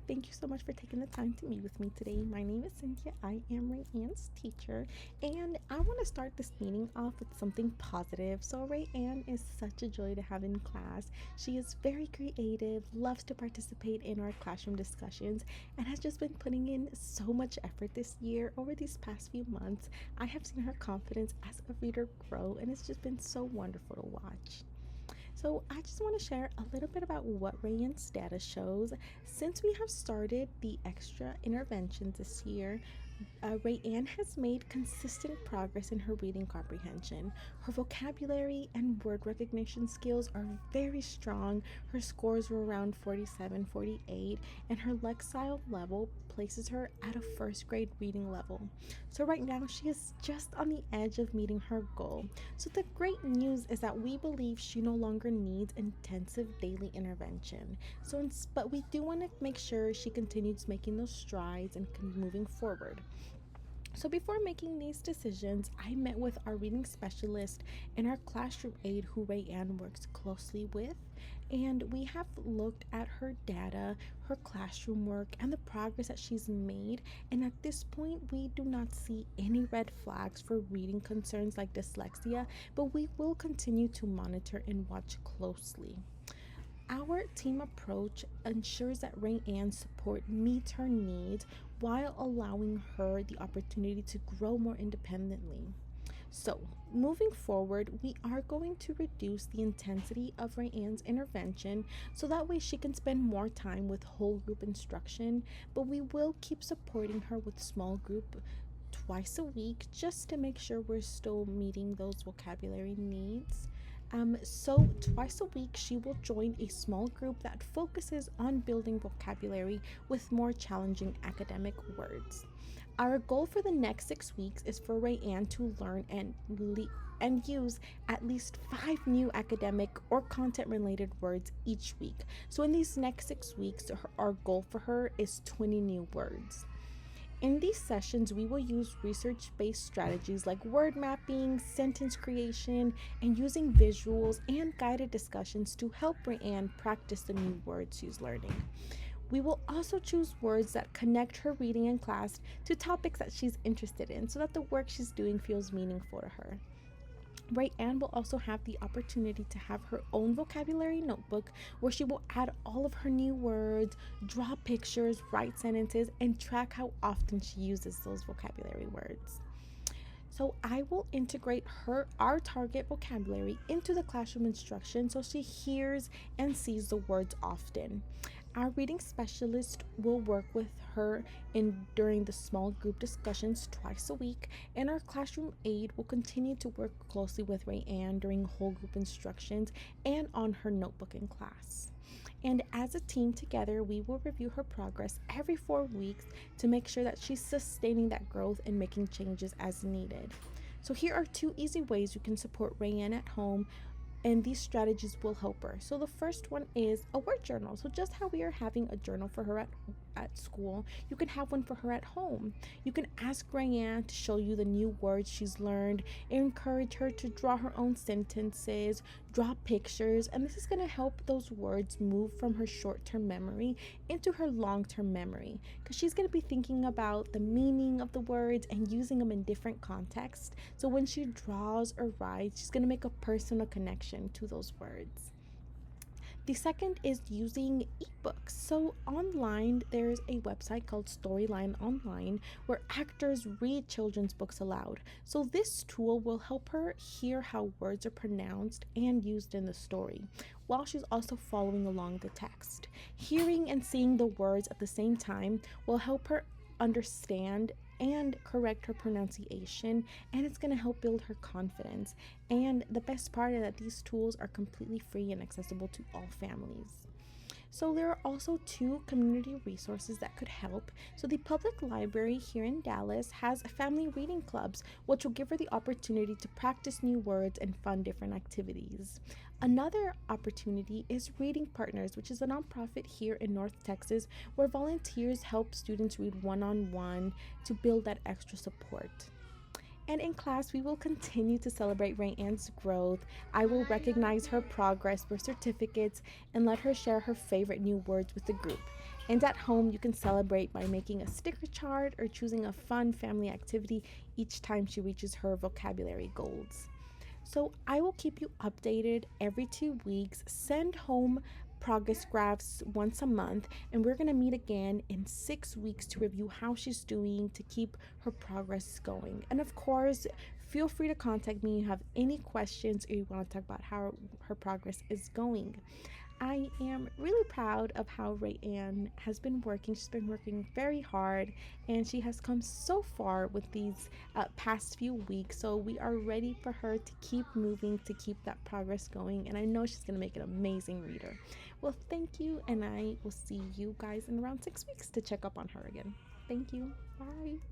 Thank you so much for taking the time to meet with me today. My name is Cynthia. I am Rayanne's teacher, and I want to start this meeting off with something positive. So, Rayanne is such a joy to have in class. She is very creative, loves to participate in our classroom discussions, and has just been putting in so much effort this year. Over these past few months, I have seen her confidence as a reader grow, and it's just been so wonderful to watch. So, I just want to share a little bit about what Rayanne's data shows. Since we have started the extra interventions this year, Rayanne has made consistent progress in her reading comprehension. Her vocabulary and word recognition skills are very strong. Her scores were around 47, 48, and her Lexile level places her at a first grade reading level. So, right now, she is just on the edge of meeting her goal. So, the great news is that we believe she no longer needs intensive daily intervention. But we do want to make sure she continues making those strides and moving forward. So, before making these decisions, I met with our reading specialist and our classroom aide who Rayanne works closely with. And we have looked at her data, her classroom work, and the progress that she's made. And at this point, we do not see any red flags for reading concerns like dyslexia, but we will continue to monitor and watch closely. Our team approach ensures that Rayanne's support meets her needs while allowing her the opportunity to grow more independently. So, moving forward, we are going to reduce the intensity of Rayanne's intervention so that way she can spend more time with whole group instruction, but we will keep supporting her with small group twice a week just to make sure we're still meeting those vocabulary needs. So, twice a week, she will join a small group that focuses on building vocabulary with more challenging academic words. Our goal for the next 6 weeks is for Rayanne to learn and use at least 5 new academic or content related words each week. So, in these next 6 weeks, our goal for her is 20 new words. In these sessions, we will use research based strategies like word mapping, sentence creation, and using visuals and guided discussions to help Rayanne practice the new words she's learning. We will also choose words that connect her reading in class to topics that she's interested in so that the work she's doing feels meaningful to her. Right, Anne will also have the opportunity to have her own vocabulary notebook where she will add all of her new words, draw pictures, write sentences, and track how often she uses those vocabulary words. So I will integrate our target vocabulary into the classroom instruction so she hears and sees the words often. Our reading specialist will work with her in during the small group discussions twice a week, and our classroom aide will continue to work closely with Rayanne during whole group instructions and on her notebook in class. And as a team together, we will review her progress every 4 weeks to make sure that she's sustaining that growth and making changes as needed. So, here are 2 easy ways you can support Rayanne at home, and these strategies will help her. So the first one is a word journal. So just how we are having a journal for her at school, you can have one for her at home. You can ask Rayanne to show you the new words she's learned, encourage her to draw her own sentences, draw pictures, and this is going to help those words move from her short-term memory into her long-term memory because she's going to be thinking about the meaning of the words and using them in different contexts. So when she draws or writes, she's going to make a personal connection to those words. The second is using ebooks. So, online, there's a website called Storyline Online where actors read children's books aloud. So, this tool will help her hear how words are pronounced and used in the story, while she's also following along the text. Hearing and seeing the words at the same time will help her understand and correct her pronunciation, and it's going to help build her confidence. And the best part is that these tools are completely free and accessible to all families. So there are also 2 community resources that could help. So the public library here in Dallas has family reading clubs, which will give her the opportunity to practice new words and fund different activities. Another opportunity is Reading Partners, which is a nonprofit here in North Texas where volunteers help students read one-on-one to build that extra support. And in class, we will continue to celebrate Rayanne's growth. I will recognize her progress with certificates and let her share her favorite new words with the group. And at home, you can celebrate by making a sticker chart or choosing a fun family activity each time she reaches her vocabulary goals. So I will keep you updated every 2 weeks. Send home progress graphs once a month, and we're going to meet again in 6 weeks to review how she's doing to keep her progress going. And of course, feel free to contact me if you have any questions or you want to talk about how her progress is going. I am really proud of how Rayanne has been working. She's been working very hard and she has come so far with these past few weeks. So we are ready for her to keep moving, to keep that progress going. And I know she's going to make an amazing reader. Well, thank you. And I will see you guys in around 6 weeks to check up on her again. Thank you. Bye.